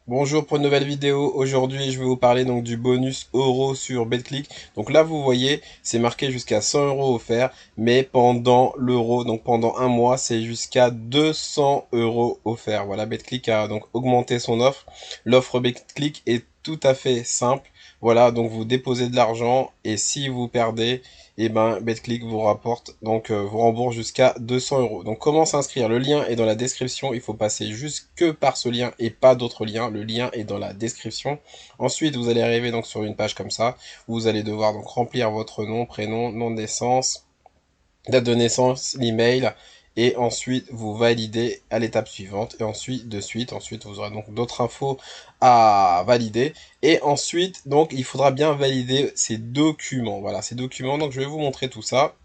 Bonjour pour une nouvelle vidéo. Aujourd'hui, je vais vous parler donc du bonus euro sur BetClick. Donc là, vous voyez, c'est marqué jusqu'à 100 euros offerts, mais pendant l'euro, donc pendant un mois, c'est jusqu'à 200 euros offerts. Voilà, BetClick a donc augmenté son offre. L'offre BetClick est tout à fait simple. Voilà, donc vous déposez de l'argent et si vous perdez, et ben BetClick vous rapporte donc vous rembourse jusqu'à 200 euros. Donc comment s'inscrire? Le lien est dans la description. Il faut passer juste que par ce lien et pas d'autres liens. Le lien est dans la description. Ensuite, vous allez arriver donc sur une page comme ça où vous allez devoir donc remplir votre nom, prénom, nom de naissance, date de naissance, l'email, et ensuite vous validez à l'étape suivante, et ensuite vous aurez donc d'autres infos à valider, et ensuite donc il faudra bien valider ces documents, voilà ces documents, donc je vais vous montrer tout ça.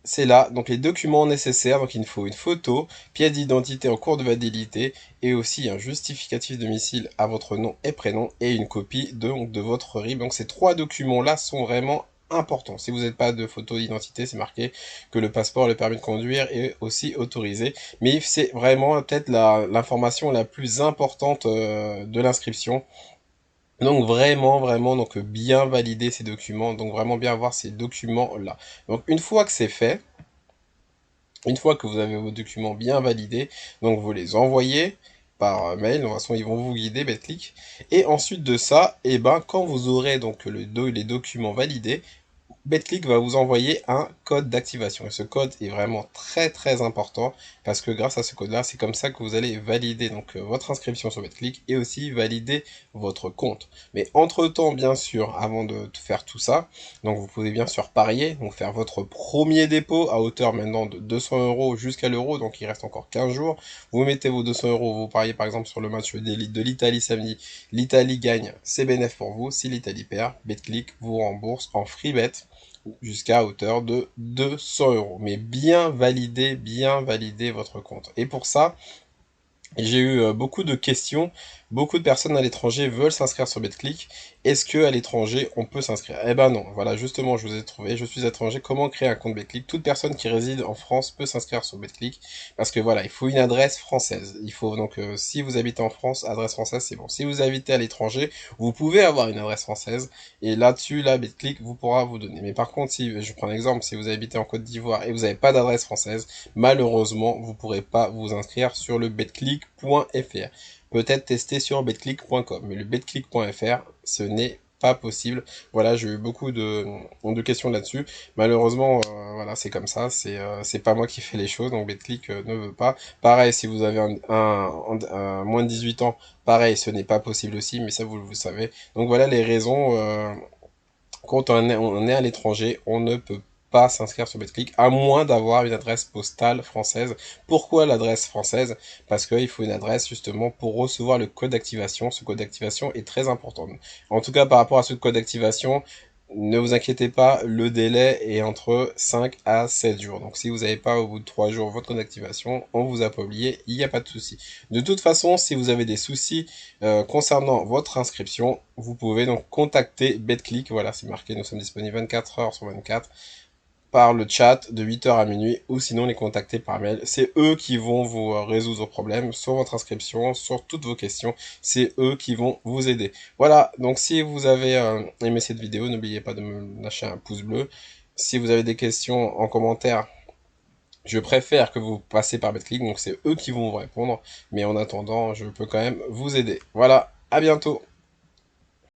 C'est là, donc les documents nécessaires, donc il faut une photo, pièce d'identité en cours de validité, et aussi un justificatif de domicile à votre nom et prénom, et une copie de votre RIB. Donc ces trois documents-là sont vraiment importants. Si vous n'avez pas de photo d'identité, c'est marqué que le passeport et le permis de conduire est aussi autorisé. Mais c'est vraiment peut-être l'information la plus importante de l'inscription. Donc vraiment, donc bien valider ces documents, donc vraiment bien avoir ces documents-là. Donc une fois que c'est fait, une fois que vous avez vos documents bien validés, donc vous les envoyez par mail, de toute façon ils vont vous guider, BetClick. Et ensuite de ça, et ben quand vous aurez donc les documents validés, BetClick va vous envoyer un code d'activation. Et ce code est vraiment très important parce que grâce à ce code-là, c'est comme ça que vous allez valider donc votre inscription sur BetClick et aussi valider votre compte. Mais entre-temps, bien sûr, avant de faire tout ça, donc vous pouvez bien sûr parier, donc faire votre premier dépôt à hauteur maintenant de 200 euros jusqu'à l'euro, donc il reste encore 15 jours. Vous mettez vos 200 euros, vous pariez par exemple sur le match de l'Italie samedi. L'Italie gagne, c'est bénéf pour vous. Si l'Italie perd, BetClick vous rembourse en free bet jusqu'à hauteur de 200 euros. Mais bien valider votre compte. Et pour ça, j'ai eu beaucoup de questions. Beaucoup de personnes à l'étranger veulent s'inscrire sur BetClick. Est-ce que à l'étranger on peut s'inscrire? Eh ben non. Voilà, justement, je vous ai trouvé. Je suis étranger. Comment créer un compte BetClick? Toute personne qui réside en France peut s'inscrire sur BetClick parce que voilà, il faut une adresse française. Il faut donc si vous habitez en France, adresse française, c'est bon. Si vous habitez à l'étranger, vous pouvez avoir une adresse française et là-dessus, là, BetClick vous pourra vous donner. Mais par contre, si je prends un exemple, si vous habitez en Côte d'Ivoire et vous n'avez pas d'adresse française, malheureusement, vous ne pourrez pas vous inscrire sur le betclick.fr. Peut-être tester sur betclick.com, mais le betclick.fr, ce n'est pas possible. Voilà, j'ai eu beaucoup de questions là-dessus. Malheureusement, voilà, c'est comme ça. C'est pas moi qui fais les choses, donc BetClick ne veut pas. Pareil, si vous avez un moins de 18 ans, pareil, ce n'est pas possible aussi, mais ça vous savez. Donc voilà les raisons. Quand on est à l'étranger, on ne peut pas s'inscrire sur BetClick, à moins d'avoir une adresse postale française. Pourquoi l'adresse française? Parce qu'il faut une adresse justement pour recevoir le code d'activation. Ce code d'activation est très important. En tout cas, par rapport à ce code d'activation, ne vous inquiétez pas, le délai est entre 5 à 7 jours. Donc si vous n'avez pas au bout de 3 jours votre code d'activation, on vous a pas oublié, il n'y a pas de souci. De toute façon, si vous avez des soucis concernant votre inscription, vous pouvez donc contacter BetClick. Voilà, c'est marqué, nous sommes disponibles 24 heures sur 24 par le chat de 8 heures à minuit ou sinon les contacter par mail. C'est eux qui vont vous résoudre vos problèmes sur votre inscription, sur toutes vos questions. C'est eux qui vont vous aider. Voilà, donc si vous avez aimé cette vidéo, n'oubliez pas de me lâcher un pouce bleu. Si vous avez des questions en commentaire, je préfère que vous passez par BetClick, donc c'est eux qui vont vous répondre. Mais en attendant, je peux quand même vous aider. Voilà, à bientôt.